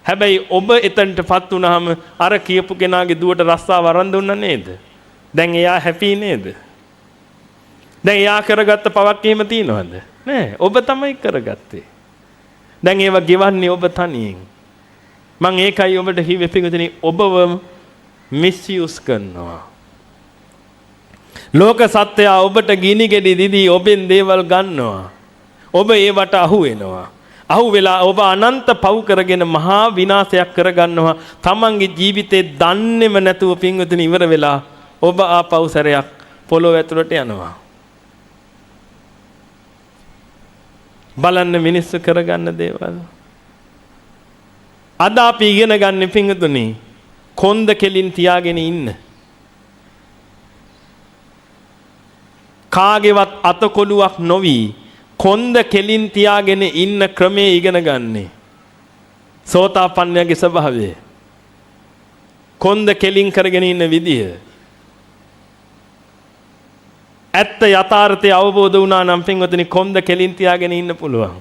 හැබැයි ඔබ එතනටපත් වුණාම අර කියපු කෙනාගේ දුවට රස්සාව වරන් දුන්නා නේද? දැන් එයා හැපි නේද? දැන් එයා කරගත්ත පවක් එහෙම තියනවද? නෑ. ඔබ තමයි කරගත්තේ. දැන් ඒව ගෙවන්නේ ඔබ තනියෙන්. මං ඒකයි ඔබට හිව්වේ පිටුදිනේ ඔබව මිස්යූස් කරනවා. ලෝක සත්‍යය ඔබට ගිනි ගෙඩි දීදී ඔබෙන් දේවල් ගන්නවා. ඔබ ඒවට අහු වෙනවා. අහු වෙලා ඔබ අනන්ත පව් කරගෙන මහා විනාශයක් කරගන්නවා. තමන්ගේ ජීවිතේ දන්නේම නැතුව පින්වතුනි ඉවර වෙලා ඔබ ආපහු සැරයක් පොළොව ඇතුළට යනවා. බලන්න මිනිස්සු කරගන්න දේවල්. අද අපි ඉගෙන ගන්න පින්වතුනි කොන්ද කෙලින් තියාගෙන ඉන්න. කාගේවත් අතකොළුවක් නොවි කොන්ද කෙලින් තියාගෙන ඉන්න ක්‍රමයේ ඉගෙන ගන්නේ. සෝතාපන්නයාගේ ස්වභාවය. කොන්ද කෙලින් කරගෙන ඉන්න විදිය. ඇත්ත යථාර්ථය අවබෝධ වුණා නම් පින්වතුනි කොන්ද කෙලින් තියාගෙන ඉන්න පුළුවන්.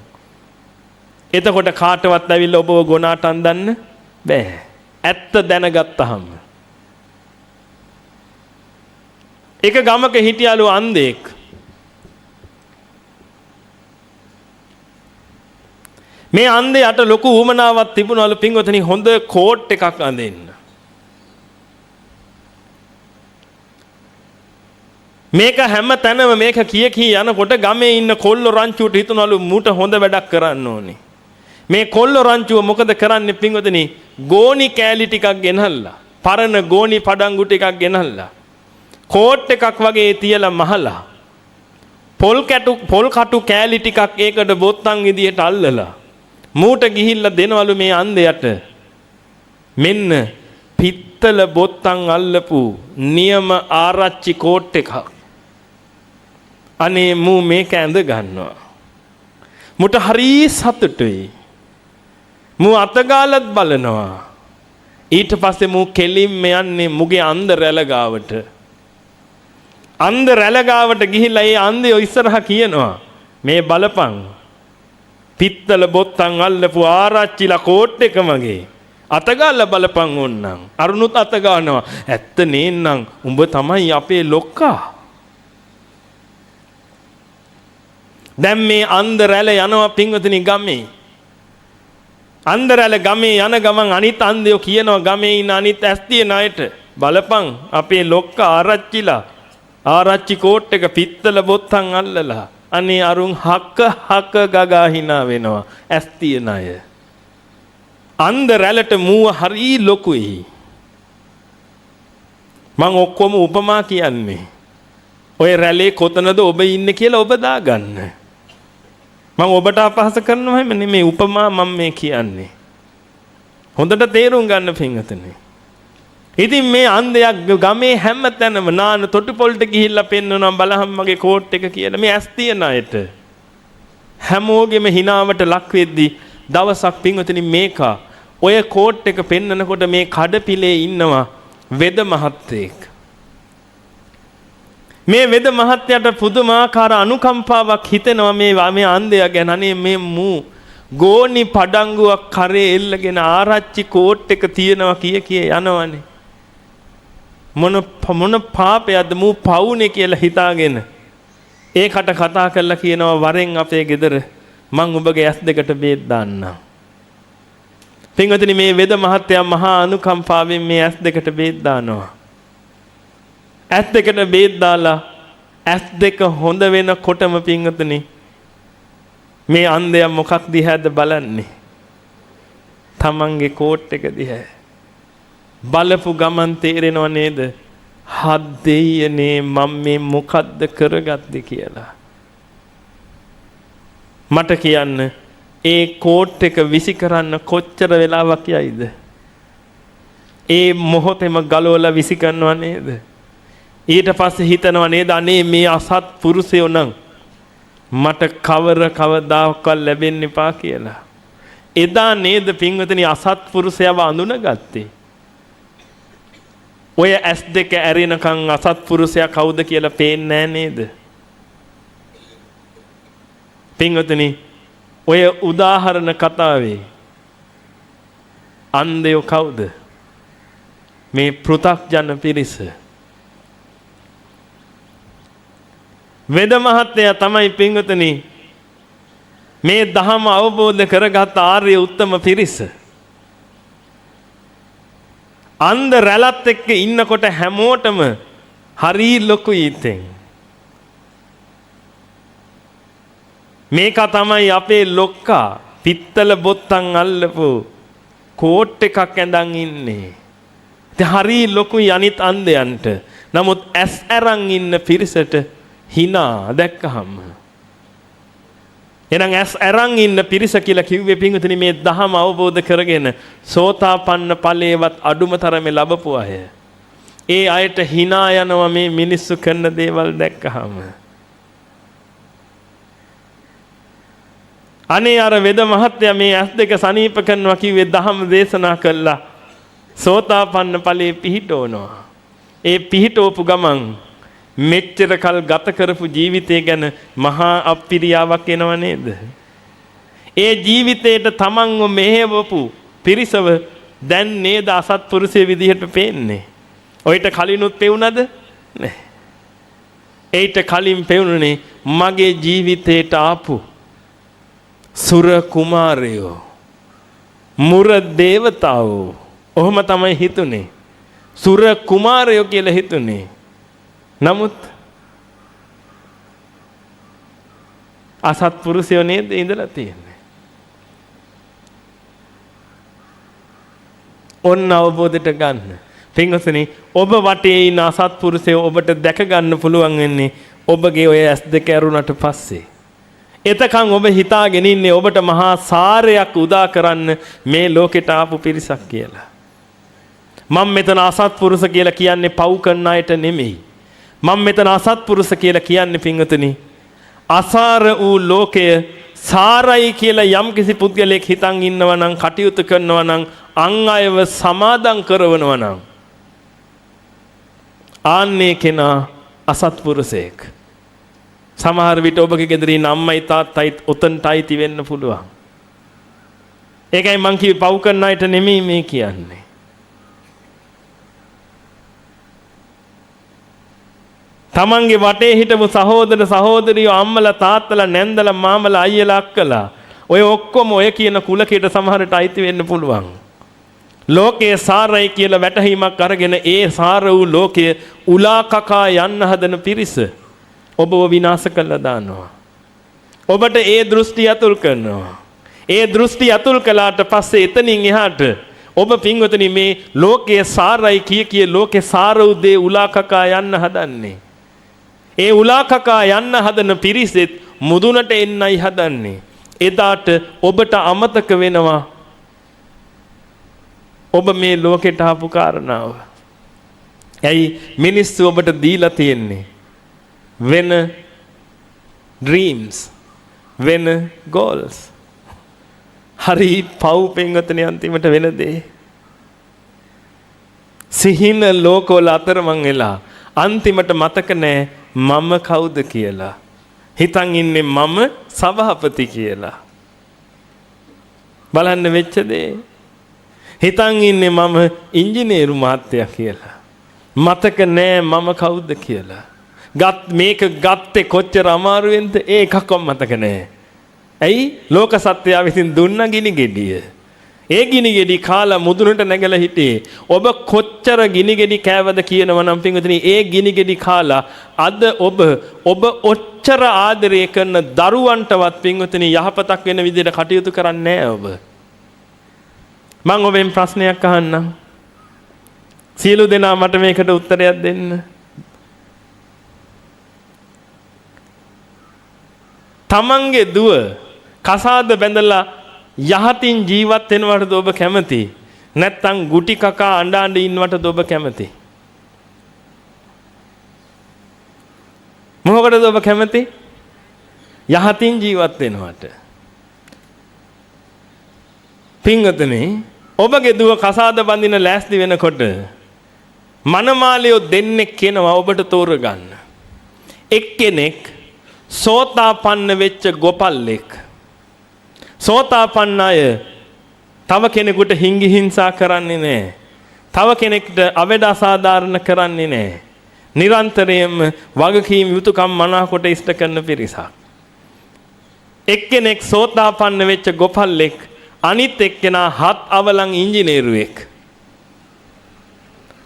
එතකොට කාටවත් ඇවිල්ලා ඔබව ගොනාට අඳන්න බෑ. ඇත්ත දැනගත්තාම. එක ගමක හිටියලු අන්ධෙක්. මේ අන්ධයාට ලොකු උවමනාවක් තිබුණලු පින්වතුනි හොඳ කෝට් එකක් අඳින්න. මේක හැම තැනම මේක කී යනකොට ගමේ ඉන්න කොල්ලෝ රංචුවට හිතනලු මූට හොඳ වැඩක් කරන්න ඕනේ. මේ කොල්ලෝ රංචුව මොකද කරන්නේ පින්වතුනි? ගෝණි කෑලි ටිකක් ගෙනල්ලා, පරණ ගෝණි පඩංගු ටිකක් ගෙනල්ලා, කෝට් එකක් වගේ තියලා මහලා, පොල් කටු කෑලි ටිකක් ඒකට බොත්තම් විදියට අල්ලලා මූට ගිහිල්ලා දෙනවලු මේ අන්ධයට. මෙන්න පිත්තල බොත්තම් අල්ලපු නියම ආරච්චි කෝට් එකක්. අනේ මූ මේක ඇඳ ගන්නවා. මුට හරි සතුටුයි. මූ අතගාලත් බලනවා. ඊට පස්සේ මූ කෙලින්ම යන්නේ මුගේ අන්ධ රැළ ගාවට. අන්ධ රැළ ගාවට ගිහිල්ලා ඒ අන්ධයෝ ඉස්සරහා කියනවා මේ බලපං පිත්තල බොත්තම් අල්ලපු ආරච්චිලා කෝට් එක මගේ. අතගාලා බලපං ඕන්නම්. අරුණුත් අත ගන්නවා. ඇත්ත නේන්නම් උඹ තමයි අපේ ලොක්කා. දැන් මේ අන්ධ රැළ යනවා පින්වතුනි ගමේ. අන්ධ රැළ ගමේ යන ගමන් අනිත් අන්ධයෝ කියනවා ගමේ ඉන්න අනිත් ඇස් තියෙන අයට බලපං අපේ ලොක්කා ආරච්චිලා ආරච්චි කෝට් එක පිත්තල බොත්තම් අල්ලලා. අනේ අරුන් හක ගගා hina වෙනවා ඇස් තියෙන අය. අන්ධ රැළට මූව හරි ලොකුයි. මං ඔක්කොම උපමා කියන්නේ. ඔය රැළේ කොතනද ඔබ ඉන්නේ කියලා ඔබ දාගන්න. මං ඔබට අපහාස කරනවා හැම නෙමෙයි උපමා මම මේ කියන්නේ. හොඳට තේරුම් ගන්න පින්වතුනි. ඉතින් මේ අන්ධයා ගමේ හැම තැනම නාන තොටුපොළට ගිහිල්ලා පෙන්නනවා බලහම් මගේ කෝට් එක කියලා. මේ ඇස් තියන අයට හැමෝගෙම හිනාවට ලක් වෙද්දී දවසක් පින්වතුනි මේකා ඔය කෝට් එක පෙන්නනකොට මේ කඩපිලේ ඉන්නවා වෙද මහත්තයෙක්. මේ වෙද මහත්තයාට පුදුමාකාර අනුකම්පාවක් හිතෙනවා මේ අන්ධයා ගැන. අනේ මේ මූ ගෝණි පඩංගුවක් කරේ එල්ලගෙන ආරච්චි කෝට් එක තියනවා කිය යනවනේ. මොන පාපයක්ද මූ පවුනේ කියලා හිතාගෙන ඒකට කතා කරලා කියනවා වරෙන් අපේ ගෙදර මං ඔබගේ ඇස් දෙකට බේත් දාන්නම්. පින්වතුනි මේ වෙද මහත්තයා මහා අනුකම්පාවෙන් මේ ඇස් දෙකට බේත් දානවා. ඇස් දෙකට බේත් දාලා ඇස් දෙක හොඳ වෙනකොටම පින්වතුනි මේ අන්ධයා මොකක් දිහාද බලන්නේ? තමන්ගේ කෝට් එක දිහා. බලපු ගමන් තේරෙනව නේද? හදෙයනේ මම මේ මොකද්ද කරගත්තේ කියලා. මට කියන්න ඒ කෝට් එක විසි කරන්න කොච්චර වෙලාවක් යයිද? ඒ මොහොතේම ගලවලා විසි කරනව නේද? ඊට පස්සේ හිතනව නේද අනේ මේ අසත් පුරුෂයෝ නම් මට කවදාකවත් ලැබෙන්න එපා කියලා. එදා නේද පින්වතුනි අසත් පුරුෂයව අඳුනගත්තේ. ඔය ඇස් දෙක ඇරෙනකන් අසත් පුරුෂයා කවුද කියලා පේන්නේ නේද? පින්වතුනි ඔය උදාහරණ කතාවේ අන්ධයෝ කවුද? මේ පෘථග්ජන පිරිස. වෙද මහත්තයා තමයි පින්වතුනි මේ ධහම අවබෝධ කරගත් ආර්ය උත්තම පිරිස. අන්ධ රැළත් එක්ක ඉන්නකොට හැමෝටම හරි ලොකුයි ඉතින්. මේක තමයි අපේ ලොක්කා පිත්තල බොත්තම් අල්ලපු කෝට් එකක් ඇඳන් ඉන්නේ. ඉතින් හරි ලොකුයි අනිත් අන්ධයන්ට. නමුත් ඇස් අරන් ඉන්න පිරිසට hina දැක්කහම. එහෙනම් ඇස් අරන් ඉන්න පිරිස කියලා කිව්වේ පින්වතුනි මේ ධහම අවබෝධ කරගෙන සෝතාපන්න ඵලයේවත් අඩුම තරමේ ලැබපු අය. ඒ අයට hina යනවා මේ මිනිස්සු කරන දේවල් දැක්කහම. අනේ අර වෙද මහත්තයා මේ ඇස් දෙක සනීප කරනවා කිව්වේ ධහම දේශනා කළා. සෝතාපන්න ඵලයේ පිහිටවනවා. ඒ පිහිටවපු ගමන් මෙච්චර කල් ගත කරපු ජීවිතය ගැන මහා අප්පිරියාවක් එනව නේද? ඒ ජීවිතේට තමන්ව මෙහෙවපු පිරිසව දැන් නේද අසත්පුරුෂය විදිහට පේන්නේ. ඔයිට කලිනුත් පෙවුනද? නැහැ. ඒිට කලින් පෙවුනේ මගේ ජීවිතේට ආපු සුර කුමාරයෝ, මුර දේවතාවෝ. ඔහොම තමයි හිතුනේ. සුර කුමාරයෝ කියලා හිතුනේ. නමුත් අසත්පුරුෂයෝ නේද ඉඳලා තියෙන්නේ. ඔන්න අවබෝධයට ගන්න. පින්වතුනි ඔබ වටේ ඉන්න අසත්පුරුෂයෝ ඔබට දැක ගන්න පුළුවන් වෙන්නේ ඔබගේ ඔය ඇස් දෙක ඇරුණට පස්සේ. එතකන් ඔබ හිතාගෙන ඉන්නේ ඔබට මහා සාරයක් උදා කරන්න මේ ලෝකෙට ආපු පිරිසක් කියලා. මම මෙතන අසත්පුරුෂ කියලා කියන්නේ පව් කරන අයට නෙමෙයි. මම මෙතන අසත්පුරුෂ කියලා කියන්නේ පින්වතුනි අසාර වූ ලෝකය සාරයි කියලා යම් කිසි පුද්ගලයෙක් හිතන් ඉන්නවා නම් කටයුතු කරනවා නම් අන් අයව සමාදම් කරවනවා නම් ආන්නේ කෙනා අසත්පුරුෂයෙක්. සමහර විට ඔබගේ ගෙදර ඉන්න අම්මයි තාත්තයි ඔතනටයි ති වෙන්න පුළුවන්. ඒකයි මං කිව්වේ පව් කරන අයට නෙමෙයි මේ කියන්නේ. තමන්ගේ වටේ හිටපු සහෝදර සහෝදරියෝ අම්මලා තාත්තලා නැන්දලා මාමලා අයියලා අක්කලා ඔය ඔක්කොම ඔය කියන කුලකයට සමහරට අයිති වෙන්න පුළුවන්. ලෝකයේ සාරයි කියලා වැටහීමක් අරගෙන ඒ සාර වූ ලෝකයේ උලා කකා යන්න හදන පිරිස ඔබව විනාශ කළා දානවා. ඔබට ඒ දෘෂ්ටි අතුල් කරනවා. ඒ දෘෂ්ටි අතුල් කළාට පස්සේ එතනින් එහාට ඔබ පින්වතුනි මේ ලෝකයේ සාරයි කිය ලෝකේ සාර වූ දේ උලා කකා යන්න හදන්නේ. ඒ උලා කකා යන්න හදන පිරිසෙත් මුදුනට එන්නයි හදන්නේ. එදාට ඔබට අමතක වෙනවා ඔබ මේ ලෝකෙට ආපු කාරණාව. ඇයි මිනිස්සු ඔබට දීලා තියෙන්නේ? වෙන dreams, වෙන goals. හරි පව් පින්වතුනි අන්තිමට වෙන දේ. සිහින ලෝකවල අතරමං වෙලා අන්තිමට මතක නැහැ මම කවුද කියලා. හිතන් ඉන්නේ මම සභාපති කියලා. බලන්න වෙච්ච දේ. හිතන් ඉන්නේ මම ඉංජිනේරු මහත්තයා කියලා. මතක නෑ මම කවුද කියලා. මේක ගත්තේ කොච්චර අමාරුවෙන්ද ඒ එකක්වත් මතක නෑ. ඇයි? ලෝක සත්‍යය විසින් දුන්න ගිනි ගෙඩිය. ඒ ගිනි ගෙඩි කාලා මුදුනට නැගලා හිටියේ. ඔබ කොච්චර ගිනි ගෙඩි කෑවද කියනවා නම් පින්වතුනි ඒ ගිනි ගෙඩි කාලා අද ඔබ ඔච්චර ආදරය කරන දරුවන්ටවත් පින්වතුනි යහපතක් වෙන විදිහට කටයුතු කරන්නේ නැහැ ඔබ. මම ඔබෙන් ප්‍රශ්නයක් අහන්නම්. සියලු දෙනා මට මේකට උත්තරයක් දෙන්න. තමන්ගේ දුව කසාද බැඳලා යහතින් ජීවත් වෙනවටද ඔබ කැමති? නැත්නම් ගුටි කකා අඬ අඬ ඉන්නවටද ඔබ කැමති? මොකටද ඔබ කැමති? යහතින් ජීවත් වෙනවට. පින්වතුනි ඔබගේ දුව කසාද බඳින ලෑස්ති වෙනකොට මනමාලයෝ දෙන්නෙක් කෙනවා ඔබට තෝරගන්න. එක්කෙනෙක් සෝතාපන්න වෙච්ච ගොපල්ලෙක්. සෝතාපන්න අය තව කෙනෙකුට හිංගි හිංසා කරන්නේ නැහැ. තව කෙනෙක්ට අවැඩ අසාධාරණ කරන්නේ නැහැ. නිරන්තරයෙන්ම වගකීම් යුතුයකම් මනාකොට ඉෂ්ට කරන පිරිසක්. එක්කෙනෙක් සෝතාපන්න වෙච්ච ගොපල්ලෙක්, අනිත් එක්කෙනා හත් අවලං ඉංජිනේරුවෙක්.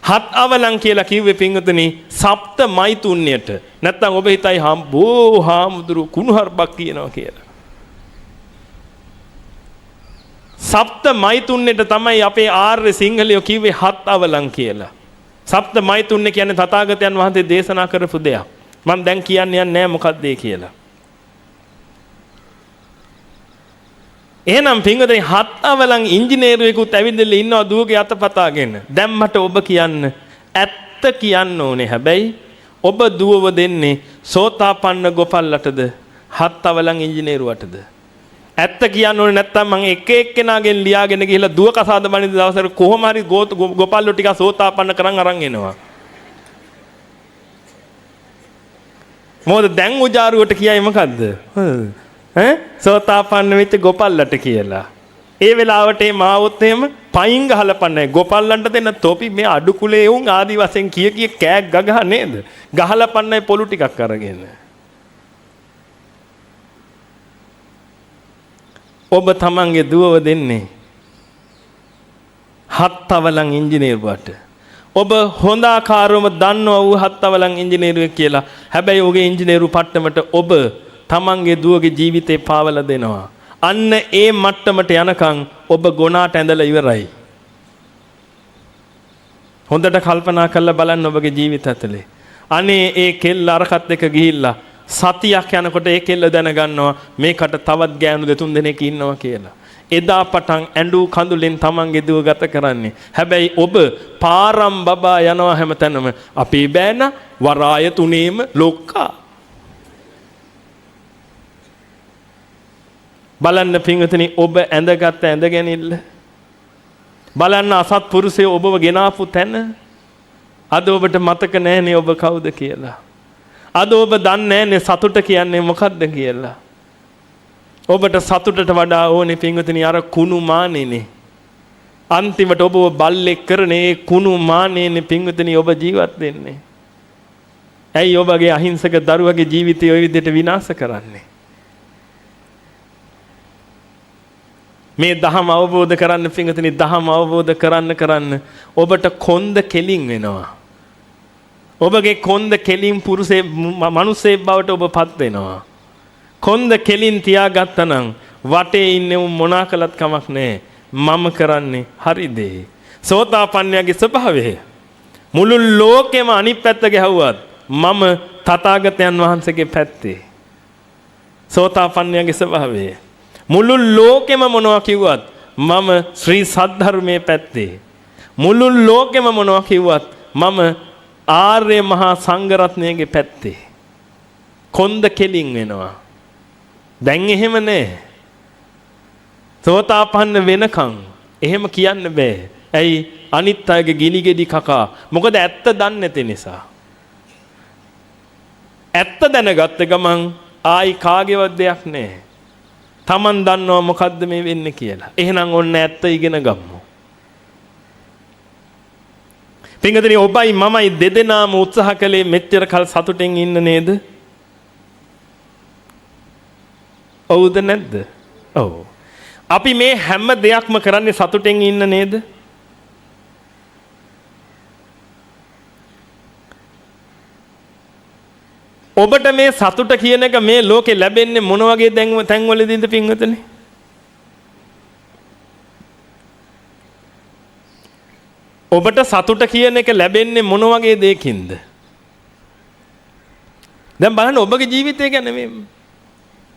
හත් අවලං කියලා කිව්වේ පින්වතුනි සප්ත මෛතුන්‍යයට. නැත්තම් ඔබ හිතයි හම්බෝ හාමුදුරු කුණුහරුපක් කියනවා කියලා. සප්ත මෛතුන්‍යයට තමයි අපේ ආර්ය සිංහලයෝ කිව්වේ හත් අවලං කියලා. සප්ත මෛතුන්‍ය කියන්නේ තථාගතයන් වහන්සේ දේශනා කරපු දෙයක්. මම දැන් කියන්නේ නැහැ මොකක්ද ඒ කියලා. එහෙනම් පින්වතුනි හත් අවලං ඉංජිනේරුවෙකුත් ඇවිදලා ඉන්නවා දුවගේ අතපතාගෙන. දැන් මට ඔබ කියන්න ඇත්ත කියන්න ඕනේ. හැබැයි ඔබ දුවව දෙන්නේ සෝතාපන්න ගොපල්ලටද හත් අවලං ඉංජිනේරුවටද? ඇත්ත කියන්න ඕනේ නැත්තම් මම එක එක්කෙනාගෙන් ලියාගෙන ගිහලා දුව කසාද බඳින දවසට කොහොම හරි ගොපල්ලෝ ටික සෝතාපන්න කරන් අරන් එනවා. මොකද දැන් උජාරුවට කියයි මොකද්ද? සෝතාපන්න වෙච්ච ගොපල්ලට කියලා. ඒ වෙලාවට මේ මාවොත් එහෙම පයින් ගහලා පන්නේ ගොපල්ලන්ට දෙන්න තොපි මේ අඩු කුලේ උන් ආදි වශයෙන් කිය කෑක් ගගහ නේද? ගහලා පන්නේ පොලු ටිකක් අරගෙන. ඔබ තමන්ගේ දුවව දෙන්නේ හත් අවලං ඉංජිනේරුවට. ඔබ හොඳ ආකාරවම දන්නවා වූ හත් අවලං ඉංජිනේරුවෙක් කියලා. හැබැයි ඔහුගේ ඉංජිනේරු පට්ටමට ඔබ තමන්ගේ දුවගේ ජීවිතේ පාවලා දෙනවා. අන්න ඒ මට්ටමට යනකම් ඔබ ගොනාට ඇඳලා ඉවරයි. හොඳට කල්පනා කරලා බලන්න ඔබගේ ජීවිත ඇතුලේ. අනේ ඒ කෙල්ල අරකට එක ගිහිල්ලා සතියක් යනකොට ඒ කෙල්ල දැනගන්නවා මේකට තවත් ගෑනු දෙතුන් දෙනෙක් ඉන්නවා කියලා. එදා පටන් ඇඬු කඳුලෙන් තමන්ගේ දුව ගත කරන්නේ. හැබැයි ඔබ පාරම් බබා යනවා හැමතැනම අපේ බෑන වරාය තුනේම ලොක්කා. බලන්න පින්වතුනි ඔබ ඇඳගත් ඇඳගැනිල්ල. බලන්න අසත්පුරුෂය ඔබව ගෙනාපු තැන. අද ඔබට මතක නැහැනේ ඔබ කවුද කියලා. අද ඔබ දන්නේ නැහැනේ සතුට කියන්නේ මොකක්ද කියලා. ඔබට සතුටට වඩා ඕනේ පින්වතුනි අර කුණු මානෙනේ. අන්තිමට ඔබව බල්ලෙක් කරන ඒ කුණු මානෙනේ පින්වතුනි ඔබ ජීවත් වෙන්නේ. ඇයි ඔබගේ අහිංසක දරුවගේ ජීවිතය ওই විදිහට විනාශ කරන්නේ? මේ දහම අවබෝධ කරන්න පින්වතුනි දහම අවබෝධ කරන්න ඔබට කොන්ද කෙලින් වෙනවා. ඔබගේ කොන්ද කෙලින් පුරුෂේ මිනිස්සේ බවට ඔබපත් වෙනවා. කොන්ද කෙලින් තියාගත්තා නම් වටේ ඉන්නේ මොනා කළත් කමක් නැහැ. මම කරන්නේ හරි දේ. සෝතාපන්නයාගේ ස්වභාවය මුළු ලෝකෙම අනිත් පැත්ත ගැහුවත් මම තථාගතයන් වහන්සේගේ පැත්තේ. සෝතාපන්නයාගේ ස්වභාවය මුළු ලෝකෙම මොනවා කිව්වත් මම ශ්‍රී සද්ධර්මයේ පැත්තේ. මුළු ලෝකෙම මොනවා කිව්වත් මම ආර්ය මහා සංඝරත්නයගේ පැත්තේ. කොන්ද කෙලින් වෙනවා. දැන් එහෙම නෑ. සෝතාපන්න වෙනකන් එහෙම කියන්න බෑ. ඇයි? අනිත් අයගේ ගිනි ගෙඩි කකා. මොකද ඇත්ත දන්නේ නැති නිසා. ඇත්ත දැනගත්ත ගමන් ආයි කාගේවත් දෙයක් නෑ. Taman දන්නවා මොකද්ද මේ වෙන්නේ කියලා. එහෙනම් ඔන්න ඇත්ත ඉගෙන ගමු. පින්වතුනි ඔබයි මමයි දෙදෙනාම උත්සාහ කළේ මෙච්චර කල් සතුටින් ඉන්න නේද? ඔව්ද නැද්ද? ඔව්. අපි මේ හැම දෙයක්ම කරන්නේ සතුටින් ඉන්න නේද? ඔබට මේ සතුට කියන එක මේ ලෝකේ ලැබෙන්නේ මොන වගේ තැන්වලදීද පින්වතුනි? ඔබට සතුට කියන එක ලැබෙන්නේ මොන වගේ දෙයකින්ද? දැන් බලන්න ඔබගේ ජීවිතය ගැන මේ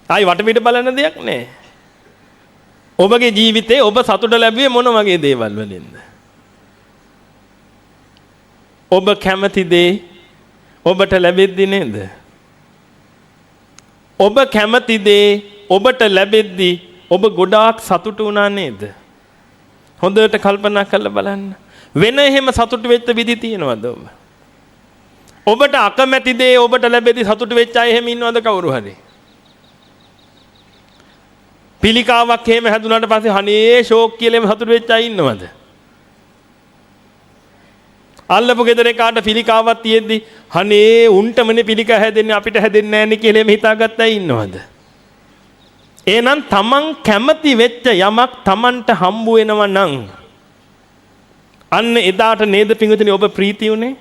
ආයි වටපිට බලන දෙයක් නෑ. ඔබගේ ජීවිතේ ඔබ සතුට ලැබුවේ මොන වගේ දේවල් වලින්ද? ඔබ කැමති දේ ඔබට ලැබෙද්දි නේද? ඔබ කැමති දේ ඔබට ලැබෙද්දි ඔබ ගොඩාක් සතුටු වුණා නේද? හොඳට කල්පනා කරලා බලන්න. වෙන එහෙම සතුටු වෙච්ච විදි තියනවද ඔබ? ඔබට අකමැති දේ ඔබට ලැබෙද්දි සතුටු වෙච්ච අය එහෙම ඉන්නවද කවුරු හරි? පිළිකාවක් එහෙම හැදුනාට පස්සේ අනේ ෂෝක් කියලාම සතුට වෙච්ච අය ඉන්නවද? අල්ලපු ගෙදර එකාට පිළිකාවක් තියෙද්දි අනේ උන්ටමනේ පිළිකා හැදෙන්නේ අපිට හැදෙන්නේ නැහැ නේ කියලා හිතාගත්ත අය ඉන්නවද? එහෙනම් තමන් කැමති වෙච්ච යමක් තමන්ට හම්බ වෙනවා නම් අන්න එදාට නේද පිංගුතුනි ඔබ ප්‍රීතිය උනේ?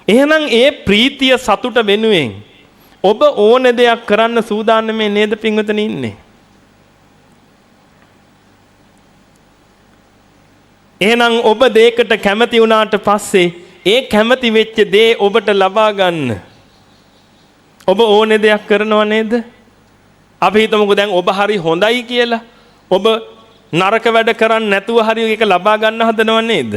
එහෙනම් ඒ ප්‍රීතිය සතුට වෙනුවෙන් ඔබ ඕන දෙයක් කරන්න සූදානම්නේ නේද පිංගුතුනි ඉන්නේ? එහෙනම් ඔබ දෙයකට කැමති වුණාට පස්සේ ඒ කැමති වෙච්ච දේ ඔබට ලබා ගන්න ඔබ ඕන දෙයක් කරනව නේද? අපි හිතමුකෝ දැන් ඔබ හරි හොඳයි කියලා ඔබ නරක වැඩ කරන්නේ නැතුව හරි ඒක ලබා ගන්න හදනව නේද?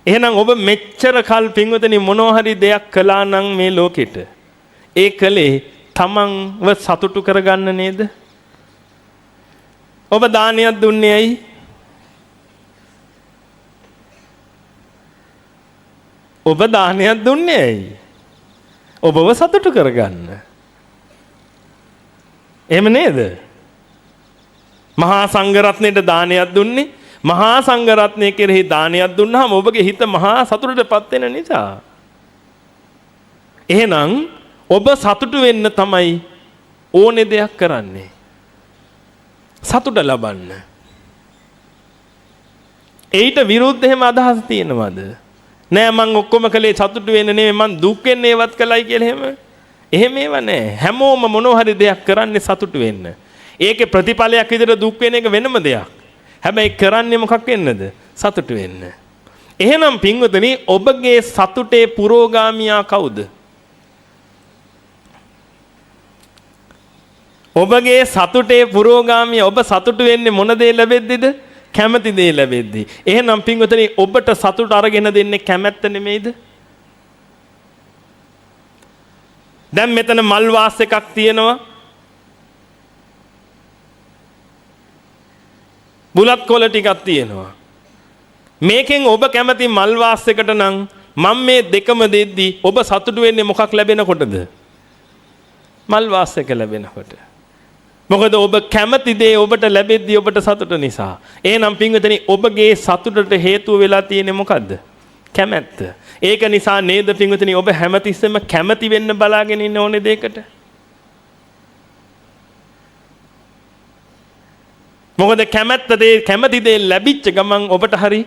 එහෙනම් ඔබ මෙච්චර කල් පින්වතුනි මොනවා හරි දෙයක් කළා නම් මේ ලෝකෙට ඒ කලේ තමන්ව සතුටු කරගන්න නේද? ඔබ දානයක් දුන්නේ ඇයි? ඔබ දානයක් දුන්නේ ඇයි? ඔබව සතුටු කරගන්න. එහෙම නේද? මහා සංඝරත්නයට දානයක් දුන්නේ මහා සංඝරත්නය කෙරෙහි දානයක් දුන්නාම ඔබගේ හිත මහා සතුටටපත් වෙන නිසා. එහෙනම් ඔබ සතුටු වෙන්න තමයි ඕනේ දෙයක් කරන්නේ. සතුට ලබන්න. ඒට විරුද්ධ එහෙම අදහස් තියෙනවද? නෑ මං ඔක්කොම කළේ සතුටු වෙන්න නෙමෙයි මං දුක් වෙන්නේ ඒවත් කළයි කියලා එහෙම. එහෙම ඒව නෑ. හැමෝම මොනවා හරි දෙයක් කරන්නේ සතුටු වෙන්න. ඒකේ ප්‍රතිඵලයක් විදිහට දුක් වෙන එක වෙනම දෙයක්. හැබැයි කරන්නේ මොකක් වෙන්නද? සතුටු වෙන්න. එහෙනම් පින්වතුනි ඔබගේ සතුටේ පුරෝගාමියා කවුද? ඔබගේ සතුටේ පුරෝගාමියා ඔබ සතුටු වෙන්නේ මොන දේ ලැබෙද්දිද? කැමැති දේ ලැබෙද්දි. එහෙනම් පින්වතුනි ඔබට සතුට අරගෙන දෙන්නේ කැමැත්ත නෙමෙයිද? දැන් මෙතන මල් වාස් එකක් තියෙනවා. බුලත් කොළ ටිකක් තියෙනවා. මේකෙන් ඔබ කැමති මල් වාස් එකට නම් මම මේ දෙකම දෙද්දි ඔබ සතුටු වෙන්නේ මොකක් ලැබෙනකොටද? මල් වාස් එක ලැබෙනකොට. මොකද ඔබ කැමති දේ ඔබට ලැබෙද්දී ඔබට සතුට නිසා. එහෙනම් පින්වතුනි ඔබගේ සතුටට හේතුව වෙලා තියෙන්නේ මොකද්ද? කැමැත්ත. ඒක නිසා නේද පින්වතුනි ඔබ හැමතිස්සෙම කැමති වෙන්න බලාගෙන ඉන්න ඕනේ දෙයකට. මොකද කැමති දේ ලැබිච්ච ගමන් ඔබට හරි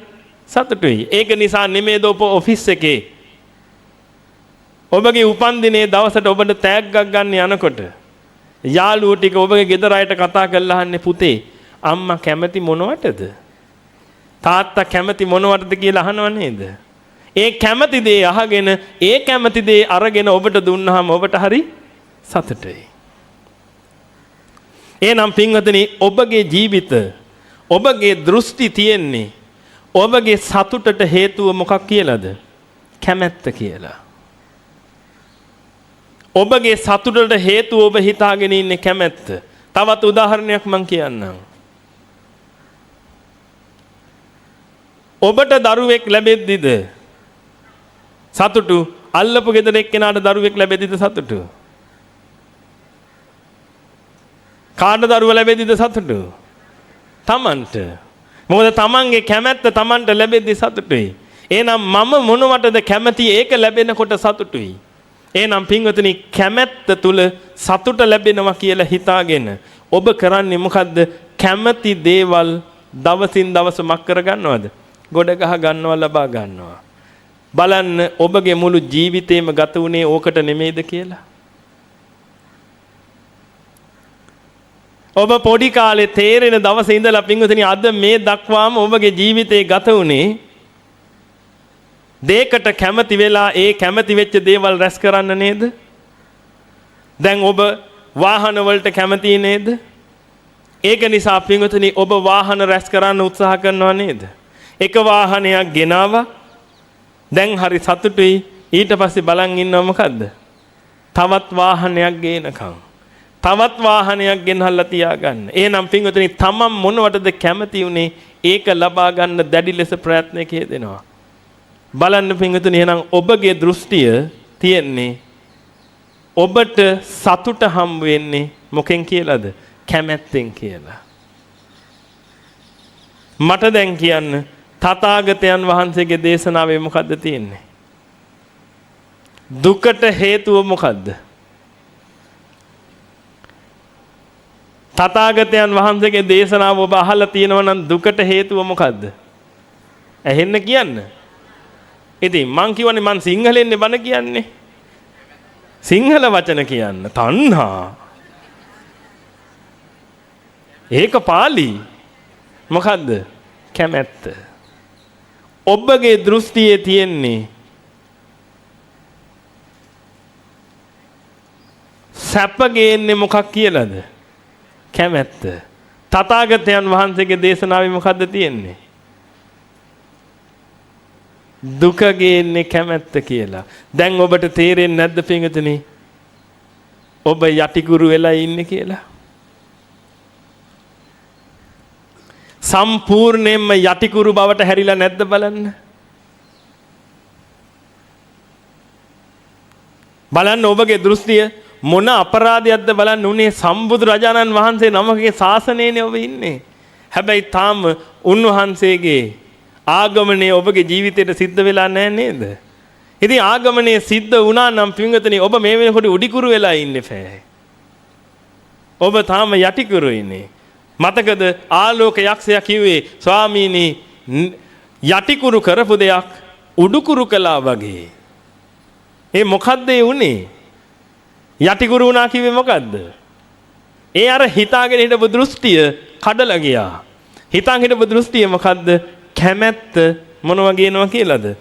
සතුටුයි. ඒක නිසා නෙමෙයිද ඔබ ඔෆිස් එකේ ඔබගේ උපන්දිනේ දවසට ඔබට තෑග්ගක් ගන්න යනකොට යාළුවෝ ටික ඔබගේ ගෙදර අයට කතා කරලා අහන්නේ පුතේ අම්මා කැමති මොනවටද? තාත්තා කැමති මොනවටද කියලා අහනව නේද? ඒ කැමති දේ අහගෙන ඒ කැමති දේ අරගෙන ඔබට දුන්නාම ඔබට හරි සතුටුයි. එහෙනම් පින්වතුනි ඔබගේ ජීවිත ඔබගේ දෘෂ්ටි තියෙන්නේ ඔබගේ සතුටට හේතුව මොකක් කියලාද? කැමැත්ත කියලා. ඔබගේ සතුටට හේතුව ඔබ හිතාගෙන ඉන්නේ කැමැත්ත. තවත් උදාහරණයක් මම කියන්නම්. ඔබට දරුවෙක් ලැබෙද්දිද සතුටු? අල්ලපු ගෙදර එක්කෙනාට දරුවෙක් ලැබෙද්දිද සතුටු? කාට දරුවා ලැබෙද්දිද සතුටු? තමන්ට. මොකද තමන්ගේ කැමැත්ත තමන්ට ලැබෙද්දි සතුටුයි. එහෙනම් මම මොනවටද කැමති ඒක ලැබෙනකොට සතුටුයි. එහෙනම් පින්වතුනි කැමැත්ත තුල සතුට ලැබෙනවා කියලා හිතාගෙන ඔබ කරන්නේ මොකද්ද? කැමැති දේවල් දවසින් දවස මක් කර ගන්නවද? ගොඩ ගහ ගන්නවා, ලබා ගන්නවා. බලන්න ඔබගේ මුළු ජීවිතේම ගත වුණේ ඕකට නෙමෙයිද කියලා. ඔබ පොඩි කාලේ තේරෙන දවසේ ඉඳලා පින්වතුනි අද මේ දක්වාම ඔබගේ ජීවිතේ ගත වුණේ දෙයකට කැමති වෙලා ඒ කැමති වෙච්ච දේවල් රැස් කරන්න නේද? දැන් ඔබ වාහන වලට කැමති නේද? ඒක නිසා පින්වතුනි ඔබ වාහන රැස් කරන්න උත්සාහ කරනවා නේද? එක වාහනයක් ගෙනාවා. දැන් හරි සතුටුයි. ඊට පස්සේ බලන් ඉන්නව මොකද්ද? තවත් වාහනයක් ගේනකම්. තවත් වාහනයක් ගෙනහල්ලා තියාගන්න. එහෙනම් පින්වතුනි තමන් මොනවටද කැමති උනේ ඒක ලබා ගන්න දැඩි ලෙස ප්‍රයත්නයක යෙදෙනවා. බලන්න පින්වතුනි එහෙනම් ඔබගේ දෘෂ්ටිය තියෙන්නේ ඔබට සතුට හම්බ වෙන්නේ මොකෙන් කියලාද? කැමැත්තෙන් කියලා. මට දැන් කියන්න තථාගතයන් වහන්සේගේ දේශනාවේ මොකද්ද තියෙන්නේ? දුකට හේතුව මොකද්ද? තථාගතයන් වහන්සේගේ දේශනාව ඔබ අහලා තියෙනවා නම් දුකට හේතුව මොකද්ද? ඇහෙන්න කියන්න. ඉතින් මං කියවනේ මං සිංහලෙන්නේ බණ කියන්නේ. සිංහල වචන කියන්න. තණ්හා. ඒක පාලි. මොකද්ද? කැමැත්ත. ඔබගේ දෘෂ්ටියේ තියෙන්නේ සැප ගේන්නේ මොකක් කියලාද? කැමැත්ත. තථාගතයන් වහන්සේගේ දේශනාවේ මොකද්ද තියෙන්නේ? දුක ගේන්නේ කැමැත්ත කියලා. දැන් ඔබට තේරෙන්නේ නැද්ද පින්වතුනි? ඔබ යටිකුරු වෙලා ඉන්නේ කියලා. සම්පූර්ණයෙන්ම යටිකුරු බවට හැරිලා නැද්ද බලන්න. බලන්න ඔබගේ දෘෂ්ටිය මොන අපරාධයක්ද බලන්න උනේ. සම්බුදු රජාණන් වහන්සේ නමකගේ ශාසනයේනේ ඔබ ඉන්නේ. හැබැයි තාම උන්වහන්සේගේ ආගමනය ඔබගේ ජීවිතයට සිද්ධ වෙලා නැහැ නේද? ඉතින් ආගමනය සිද්ධ වුණා නම් පින්වතුනි ඔබ මේ වෙනකොට උඩිකුරු වෙලා ඉන්නේ ෆෑ. ඔබ තාම යටිකුරු ඉන්නේ. මතකද ආලෝක යක්ෂයා කිව්වේ ස්වාමීනි යටිකුරු කරපු දෙයක් උඩුකුරු කළා වගේ. ඒ මොකද්ද ඒ උනේ? යටිකුරු වුණා කිව්වේ මොකද්ද? ඒ අර හිතාගෙන හිටපු දෘෂ්ටිය කඩලා ගියා. හිතාගෙන හිටපු දෘෂ්ටිය මොකද්ද? කැමැත්ත මොනවා ගේනවා කියලාද?